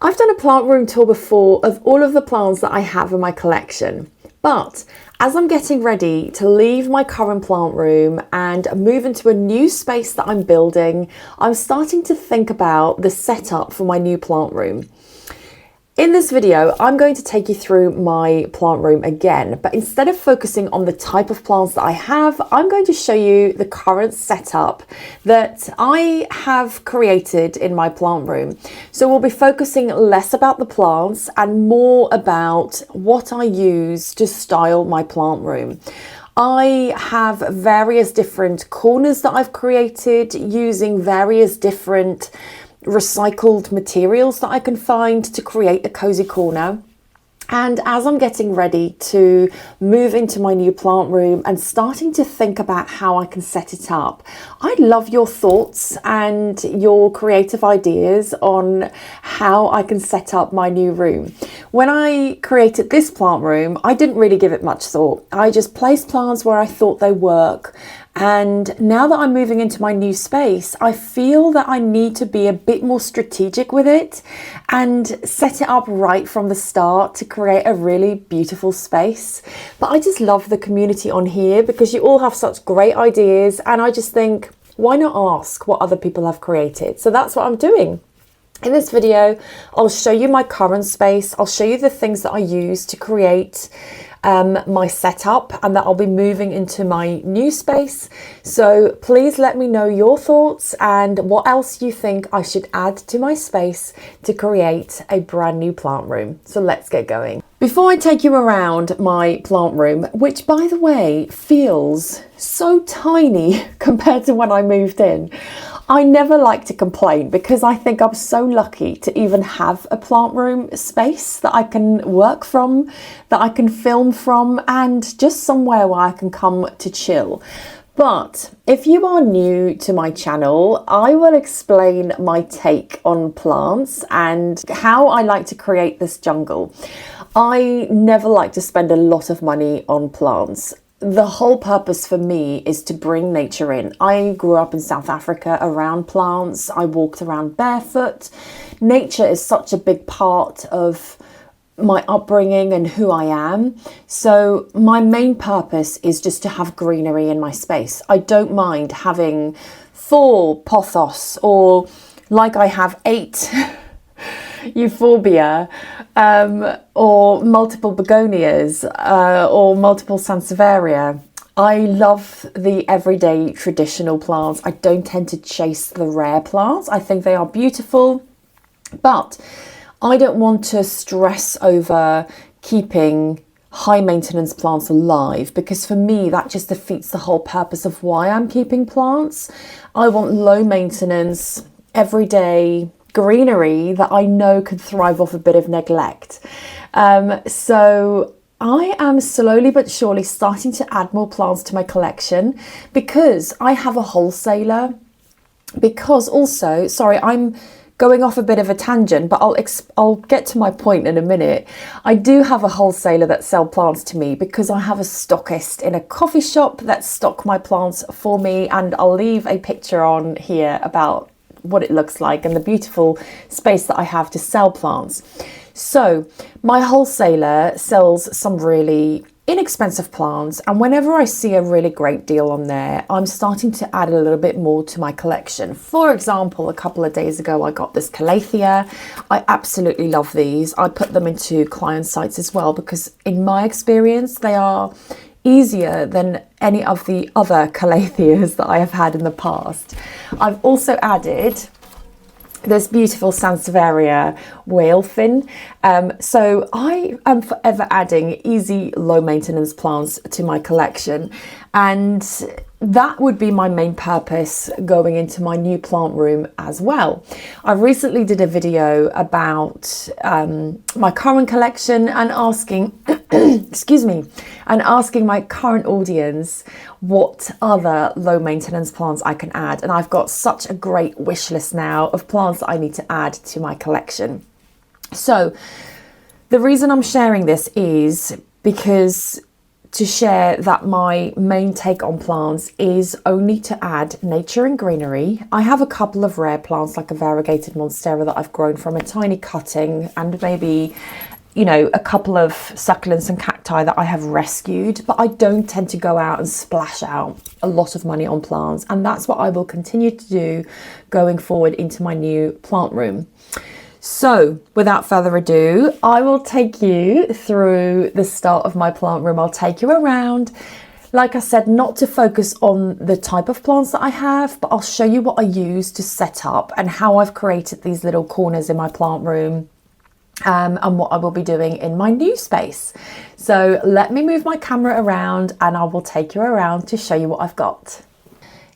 I've done a plant room tour before of all of the plants that I have in my collection, but as I'm getting ready to leave my current plant room and move into a new space that I'm building, I'm starting to think about the setup for my new plant room. In this video, I'm going to take you through my plant room again, but instead of focusing on the type of plants that I have, I'm going to show you the current setup that I have created in my plant room. So we'll be focusing less about the plants and more about what I use to style my plant room. I have various different corners that I've created using various different recycled materials that I can find to create a cozy corner. And as I'm getting ready to move into my new plant room and starting to think about how I can set it up, I'd love your thoughts and your creative ideas on how I can set up my new room. When I created this plant room, I didn't really give it much thought. I just placed plants where I thought they work. And now that I'm moving into my new space, I feel that I need to be a bit more strategic with it and set it up right from the start to create a really beautiful space. But I just love the community on here because you all have such great ideas, and I just think, why not ask what other people have created? So that's what I'm doing. In this video, I'll show you my current space. I'll show you the things that I use to create my setup and that I'll be moving into my new space. So please let me know your thoughts and what else you think I should add to my space to create a brand new plant room. So let's get going. Before I take you around my plant room, which by the way feels so tiny compared to when I moved in, I never like to complain because I think I'm so lucky to even have a plant room space that I can work from, that I can film from, and just somewhere where I can come to chill. But if you are new to my channel, I will explain my take on plants and how I like to create this jungle. I never like to spend a lot of money on plants. The whole purpose for me is to bring nature in. I grew up in South Africa around plants. I walked around barefoot. Nature is such a big part of my upbringing and who I am. So my main purpose is just to have greenery in my space. I don't mind having 4 pothos or like I have 8 euphorbia, or multiple begonias, or multiple sansevieria. I love the everyday traditional plants. I don't tend to chase the rare plants. I think they are beautiful, but I don't want to stress over keeping high maintenance plants alive, because for me that just defeats the whole purpose of why I'm keeping plants. I want low maintenance, everyday greenery that I know could thrive off a bit of neglect. So I am slowly but surely starting to add more plants to my collection because I have a wholesaler. Because also, sorry, I'm going off a bit of a tangent, but I'll get to my point in a minute. I do have a wholesaler that sell plants to me because I have a stockist in a coffee shop that stock my plants for me, and I'll leave a picture on here about what it looks like and the beautiful space that I have to sell plants. So my wholesaler sells some really inexpensive plants, and whenever I see a really great deal on there, I'm starting to add a little bit more to my collection. For example, a couple of days ago I got this calathea. I absolutely love these. I put them into client sites as well because in my experience they are easier than any of the other calatheas that I have had in the past. I've also added this beautiful sansevieria whale fin. So I am forever adding easy, low maintenance plants to my collection, and that would be my main purpose going into my new plant room as well. I recently did a video about my current collection and asking, excuse me, and asking my current audience what other low maintenance plants I can add. And I've got such a great wish list now of plants that I need to add to my collection. So the reason I'm sharing this is because to share that my main take on plants is only to add nature and greenery. I have a couple of rare plants like a variegated monstera that I've grown from a tiny cutting, and maybe, you know, a couple of succulents and cacti that I have rescued, but I don't tend to go out and splash out a lot of money on plants, and that's what I will continue to do going forward into my new plant room. So without further ado, I will take you through the start of my plant room. I'll take you around. Like I said, not to focus on the type of plants that I have, but I'll show you what I use to set up and how I've created these little corners in my plant room, and what I will be doing in my new space. So let me move my camera around and I will take you around to show you what I've got.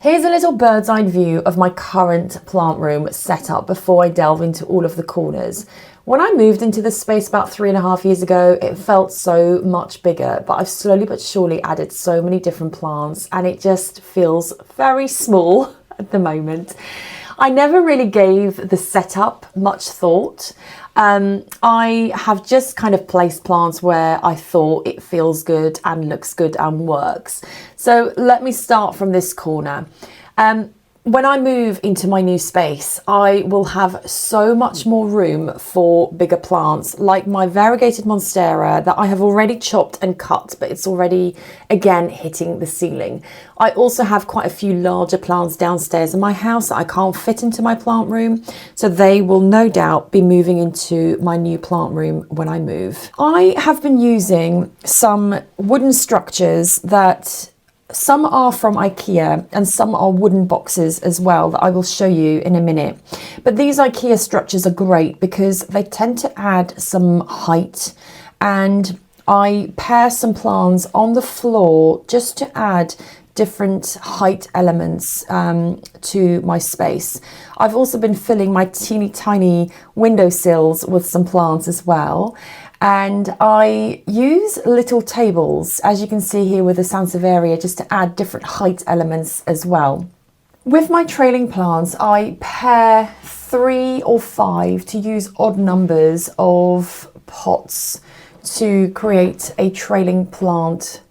Here's a little bird's eye view of my current plant room setup before I delve into all of the corners. When I moved into this space about 3.5 years ago, it felt so much bigger, but I've slowly but surely added so many different plants and it just feels very small at the moment. I never really gave the setup much thought. I have just kind of placed plants where I thought it feels good and looks good and works. So let me start from this corner. When I move into my new space, I will have so much more room for bigger plants, like my variegated monstera that I have already chopped and cut, but it's already, again, hitting the ceiling. I also have quite a few larger plants downstairs in my house that I can't fit into my plant room, so they will no doubt be moving into my new plant room when I move. I have been using some wooden structures that some are from IKEA and some are wooden boxes as well that I will show you in a minute. But these IKEA structures are great because they tend to add some height, and I pair some plants on the floor just to add different height elements to my space. I've also been filling my teeny tiny windowsills with some plants as well. And I use little tables, as you can see here with the Sansevieria, just to add different height elements as well. With my trailing plants, I pair 3 or 5 to use odd numbers of pots to create a trailing plant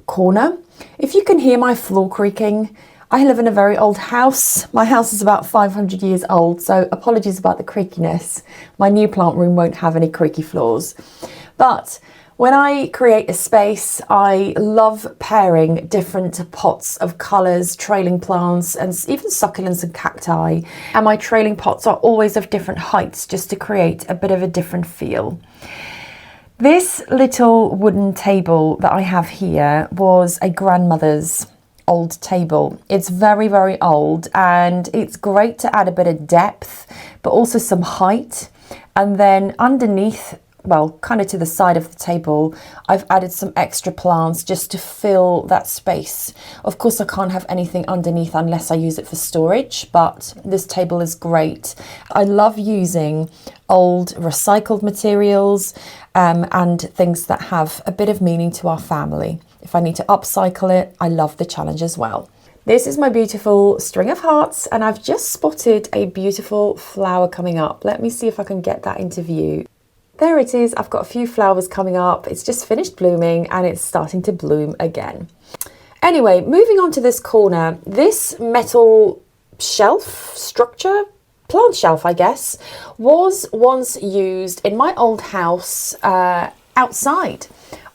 corner. If you can hear my floor creaking, I live in a very old house. My house is about 500 years old, so apologies about the creakiness. My new plant room won't have any creaky floors. But when I create a space, I love pairing different pots of colours, trailing plants, and even succulents and cacti. And my trailing pots are always of different heights, just to create a bit of a different feel. This little wooden table that I have here was a grandmother's old table. It's very, very old, and it's great to add a bit of depth, but also some height. And then underneath, well, kind of to the side of the table, I've added some extra plants just to fill that space. Of course, I can't have anything underneath unless I use it for storage, but this table is great. I love using old recycled materials and things that have a bit of meaning to our family. If I need to upcycle it, I love the challenge as well. This is my beautiful string of hearts, and I've just spotted a beautiful flower coming up. Let me see if I can get that into view. There it is. I've got a few flowers coming up. It's just finished blooming and it's starting to bloom again. Anyway, moving on to this corner, this metal shelf structure, plant shelf, I guess, was once used in my old house outside.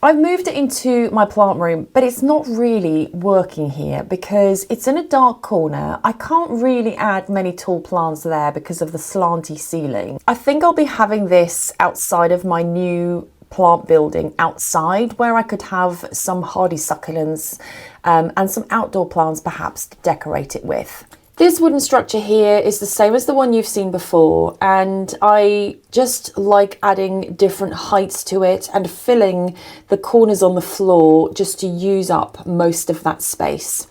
I've moved it into my plant room, but it's not really working here because it's in a dark corner. I can't really add many tall plants there because of the slanty ceiling. I think I'll be having this outside of my new plant building outside, where I could have some hardy succulents and some outdoor plants perhaps to decorate it with. This wooden structure here is the same as the one you've seen before, and I just like adding different heights to it and filling the corners on the floor just to use up most of that space.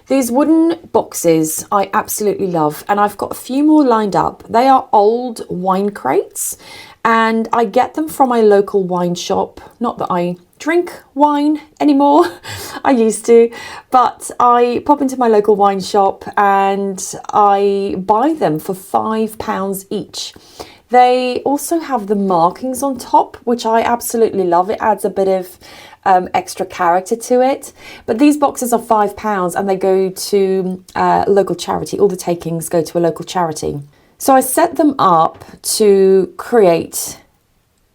These wooden boxes I absolutely love, and I've got a few more lined up. They are old wine crates, and I get them from my local wine shop. Not that I drink wine anymore. I used to, but I pop into my local wine shop and I buy them for £5 each. They also have the markings on top, which I absolutely love. It adds a bit of extra character to it. But these boxes are £5 and they go to a local charity. All the takings go to a local charity. So I set them up to create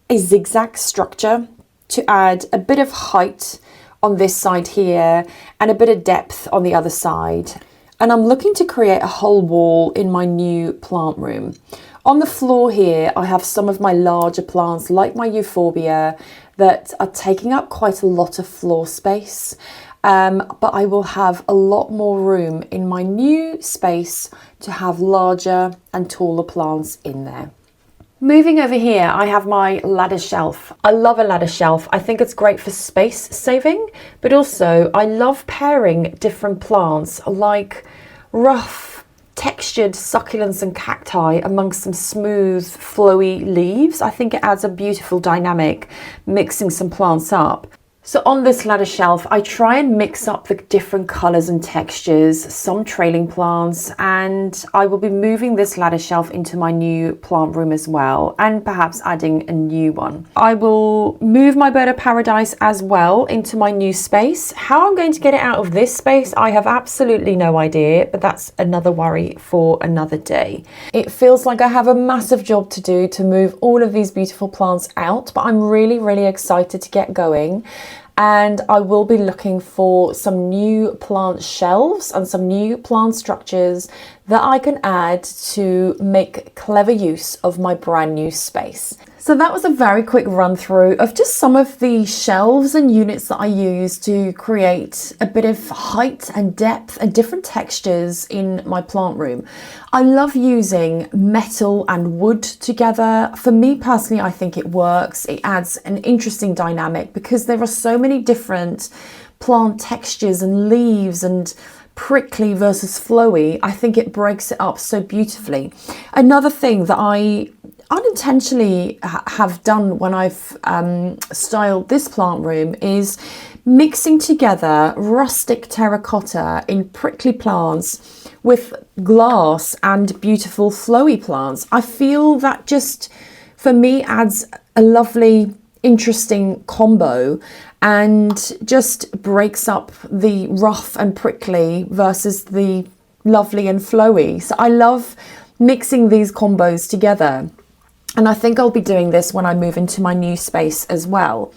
a zigzag structure to add a bit of height on this side here and a bit of depth on the other side. And I'm looking to create a whole wall in my new plant room. On the floor here, I have some of my larger plants like my euphorbia that are taking up quite a lot of floor space. But I will have a lot more room in my new space to have larger and taller plants in there. Moving over here, I have my ladder shelf. I love a ladder shelf. I think it's great for space saving, but also I love pairing different plants like rough, textured succulents and cacti amongst some smooth, flowy leaves. I think it adds a beautiful dynamic, mixing some plants up. So on this ladder shelf, I try and mix up the different colours and textures, some trailing plants, and I will be moving this ladder shelf into my new plant room as well, and perhaps adding a new one. I will move my bird of paradise as well into my new space. How I'm going to get it out of this space, I have absolutely no idea, but that's another worry for another day. It feels like I have a massive job to do to move all of these beautiful plants out, but I'm really, really excited to get going. And I will be looking for some new plant shelves and some new plant structures that I can add to make clever use of my brand new space. So that was a very quick run through of just some of the shelves and units that I use to create a bit of height and depth and different textures in my plant room. I love using metal and wood together. For me personally, I think it works. It adds an interesting dynamic because there are so many different plant textures and leaves and prickly versus flowy. I think it breaks it up so beautifully. Another thing that I unintentionally have done when I've styled this plant room is mixing together rustic terracotta in prickly plants with glass and beautiful flowy plants. I feel that just, for me, adds a lovely, interesting combo and just breaks up the rough and prickly versus the lovely and flowy. So I love mixing these combos together. And I think I'll be doing this when I move into my new space as well.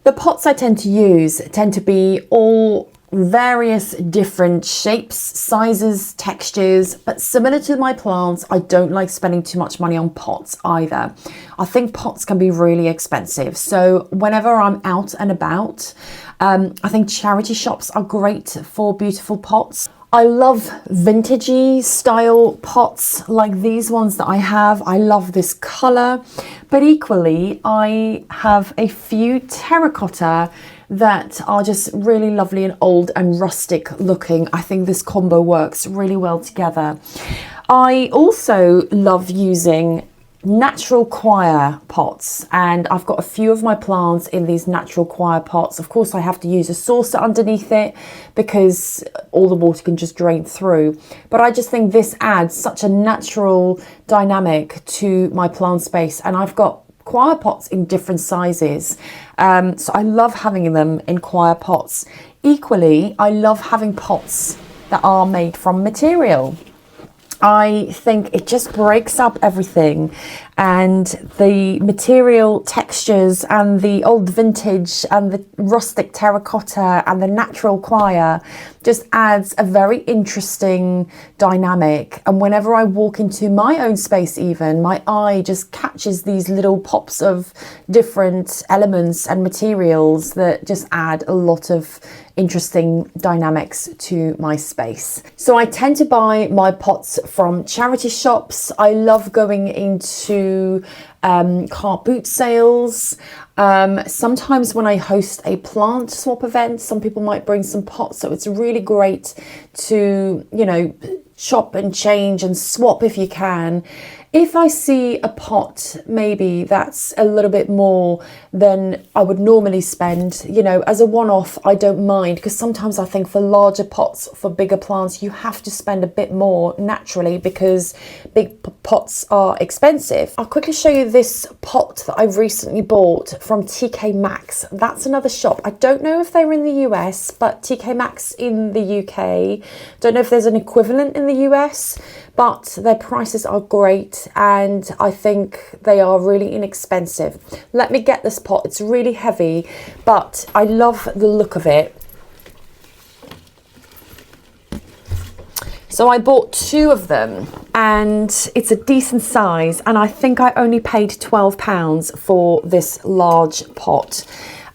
The pots I tend to use tend to be all various different shapes, sizes, textures, but similar to my plants, I don't like spending too much money on pots either. I think pots can be really expensive. So whenever I'm out and about, I think charity shops are great for beautiful pots. I love vintagey style pots like these ones that I have. I love this colour, but equally I have a few terracotta that are just really lovely and old and rustic looking. I think this combo works really well together. I also love using natural coir pots, and I've got a few of my plants in these natural coir pots. Of course I have to use a saucer underneath it because all the water can just drain through, but I just think this adds such a natural dynamic to my plant space. And I've got coir pots in different sizes, so I love having them in coir pots. Equally, I love having pots that are made from material. I think it just breaks up everything, and the material textures and the old vintage and the rustic terracotta and the natural coir just adds a very interesting dynamic. And whenever I walk into my own space even, my eye just catches these little pops of different elements and materials that just add a lot of interesting dynamics to my space. So I tend to buy my pots from charity shops. I love going into car boot sales. Sometimes when I host a plant swap event, some people might bring some pots, so it's really great to, you know, shop and change and swap if you can. If I see a pot maybe that's a little bit more than I would normally spend, you know, as a one-off, I don't mind, because sometimes I think for larger pots, for bigger plants, you have to spend a bit more naturally because big pots are expensive. I'll quickly show you this pot that I've recently bought from TK Maxx. That's another shop. I don't know if they're in the US, but TK Maxx in the UK. Don't know if there's an equivalent in the US, but their prices are great and I think they are really inexpensive. Let me get this pot. It's really heavy, but I love the look of it. So I bought 2 of them and it's a decent size, and I think I only paid £12 for this large pot.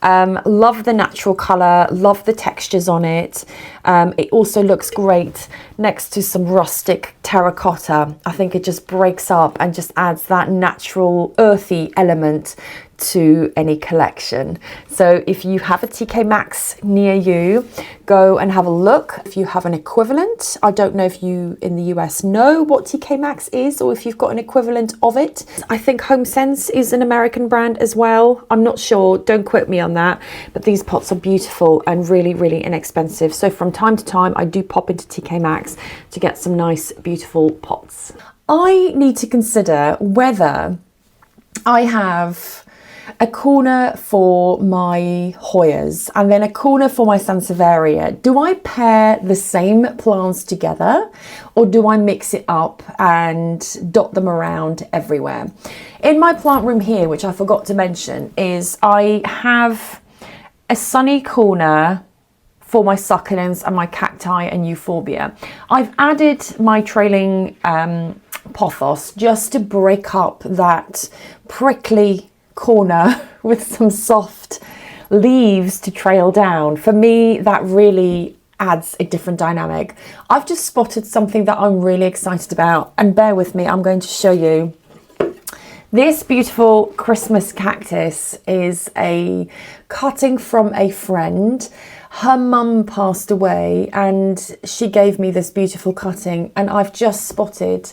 Love the natural colour, love the textures on it. It also looks great next to some rustic terracotta. I think it just breaks up and just adds that natural earthy element to any collection. So if you have a TK Maxx near you, go and have a look. If you have an equivalent, I don't know if you in the US know what TK Maxx is or if you've got an equivalent of it. I think HomeSense is an American brand as well. I'm not sure, don't quote me on that, but these pots are beautiful and really, really inexpensive. So from time to time, I do pop into TK Maxx to get some nice, beautiful pots. I need to consider whether I have a corner for my Hoyas and then a corner for my Sansevieria. Do I pair the same plants together or do I mix it up and dot them around everywhere? In my plant room here, which I forgot to mention, is I have a sunny corner for my succulents and my cacti and euphorbia. I've added my trailing pothos just to break up that prickly corner with some soft leaves to trail down. For me, that really adds a different dynamic. I've just spotted something that I'm really excited about, and bear with me, I'm going to show you. This beautiful Christmas cactus is a cutting from a friend. Her mum passed away and she gave me this beautiful cutting, and I've just spotted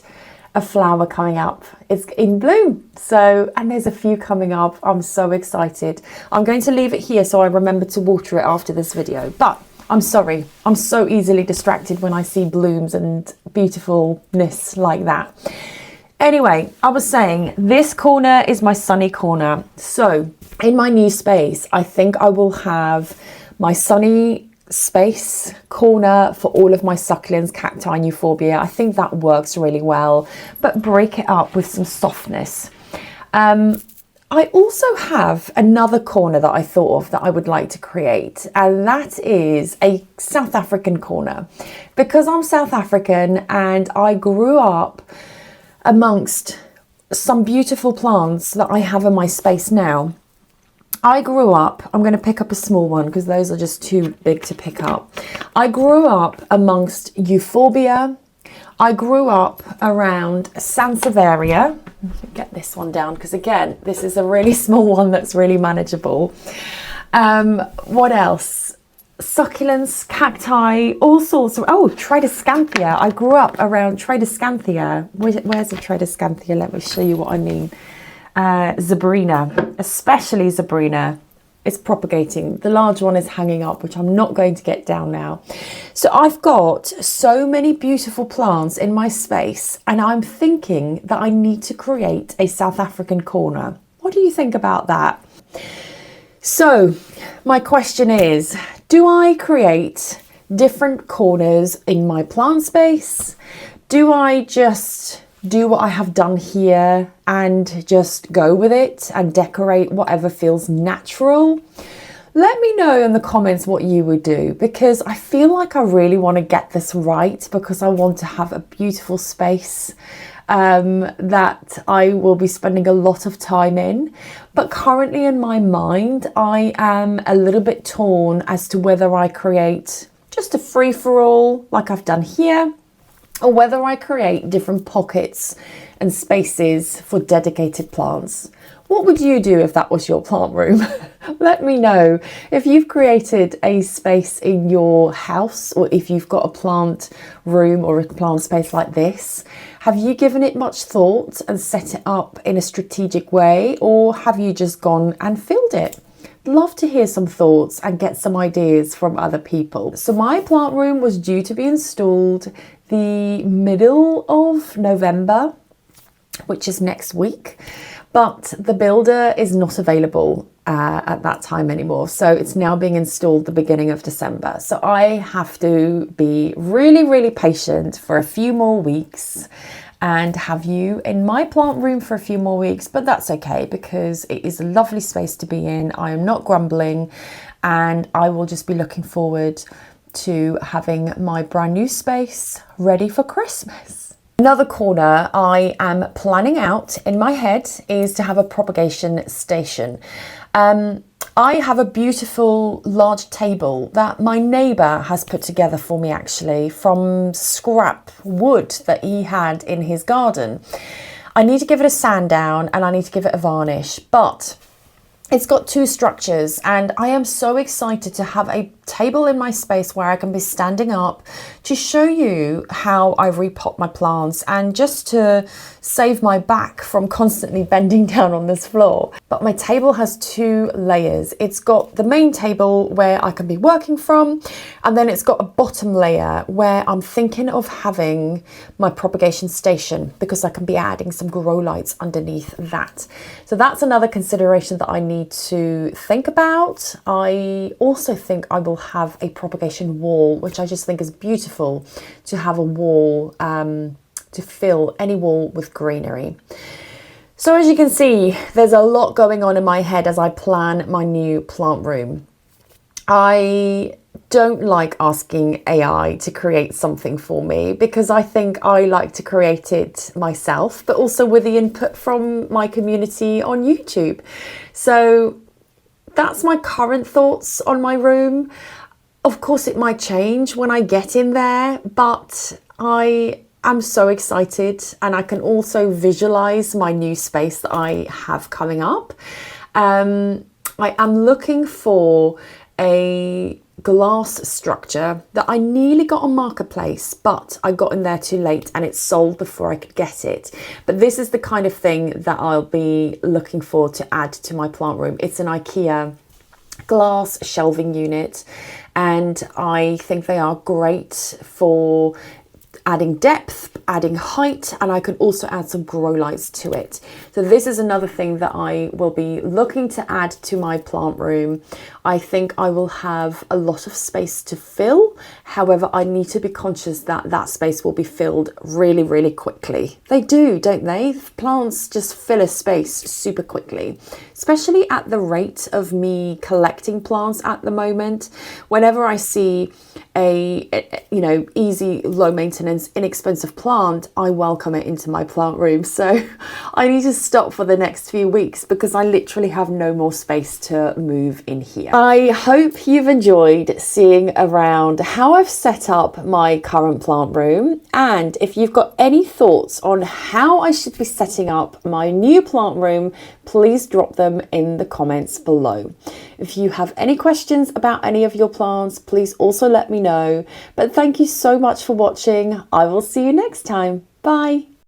a flower coming up. It's in bloom. So, and there's a few coming up. I'm so excited. I'm going to leave it here so I remember to water it after this video. But I'm sorry, I'm so easily distracted when I see blooms and beautifulness like that. Anyway, I was saying this corner is my sunny corner. So in my new space, I think I will have my sunny space corner for all of my succulents, cacti and euphorbia. I think that works really well, but break it up with some softness. I also have another corner that I thought of that I would like to create, and that is a South African corner. Because I'm South African and I grew up amongst some beautiful plants that I have in my space now. I grew up, I'm going to pick up a small one because those are just too big to pick up. I grew up amongst euphorbia. I grew up around Sansevieria. Get this one down because again, this is a really small one that's really manageable. What else? Succulents, cacti, all sorts of, oh, Tridescanthia. I grew up around Tridescanthia. Where's the Tridescanthia? Let me show you what I mean. Zebrina, especially Zebrina, is propagating. The large one is hanging up, which I'm not going to get down now. So I've got so many beautiful plants in my space, and I'm thinking that I need to create a South African corner. What do you think about that? So my question is, do I create different corners in my plant space? Do I just do what I have done here and just go with it and decorate whatever feels natural? Let me know in the comments what you would do, because I feel like I really want to get this right, because I want to have a beautiful space that I will be spending a lot of time in. But currently in my mind, I am a little bit torn as to whether I create just a free-for-all like I've done here, or whether I create different pockets and spaces for dedicated plants. What would you do if that was your plant room? Let me know if you've created a space in your house, or if you've got a plant room or a plant space like this. Have you given it much thought and set it up in a strategic way, or have you just gone and filled it? Love to hear some thoughts and get some ideas from other people. So my plant room was due to be installed the middle of November, which is next week. But the builder is not available at that time anymore. So it's now being installed the beginning of December. So I have to be really, really patient for a few more weeks and have you in my plant room for a few more weeks. But that's okay, because it is a lovely space to be in. I am not grumbling, and I will just be looking forward to having my brand new space ready for Christmas. Another corner I am planning out in my head is to have a propagation station. I have a beautiful large table that my neighbour has put together for me, actually, from scrap wood that he had in his garden. I need to give it a sand down and I need to give it a varnish, but it's got two structures, and I am so excited to have a table in my space where I can be standing up to show you how I repot my plants, and just to save my back from constantly bending down on this floor. But my table has two layers. It's got the main table where I can be working from, and then it's got a bottom layer where I'm thinking of having my propagation station, because I can be adding some grow lights underneath that. So that's another consideration that I need to think about. I also think I will have a propagation wall, which I just think is beautiful to have a wall, to fill any wall with greenery. So as you can see, there's a lot going on in my head as I plan my new plant room. I don't like asking AI to create something for me, because I think I like to create it myself, but also with the input from my community on YouTube. So that's my current thoughts on my room. Of course, it might change when I get in there, but I'm so excited, and I can also visualize my new space that I have coming up. I am looking for a glass structure that I nearly got on Marketplace, but I got in there too late and it sold before I could get it. But this is the kind of thing that I'll be looking for to add to my plant room. It's an IKEA glass shelving unit, and I think they are great for adding depth, adding height, and I could also add some grow lights to it. So this is another thing that I will be looking to add to my plant room. I think I will have a lot of space to fill. However, I need to be conscious that that space will be filled really, really quickly. They do, don't they? Plants just fill a space super quickly, especially at the rate of me collecting plants at the moment. Whenever I see a easy, low maintenance, inexpensive plant, I welcome it into my plant room. So I need to stop for the next few weeks, because I literally have no more space to move in here. I hope you've enjoyed seeing around how I've set up my current plant room, and if you've got any thoughts on how I should be setting up my new plant room, please drop them in the comments below. If you have any questions about any of your plants, please also let me know. But thank you so much for watching. I will see you next time. Bye.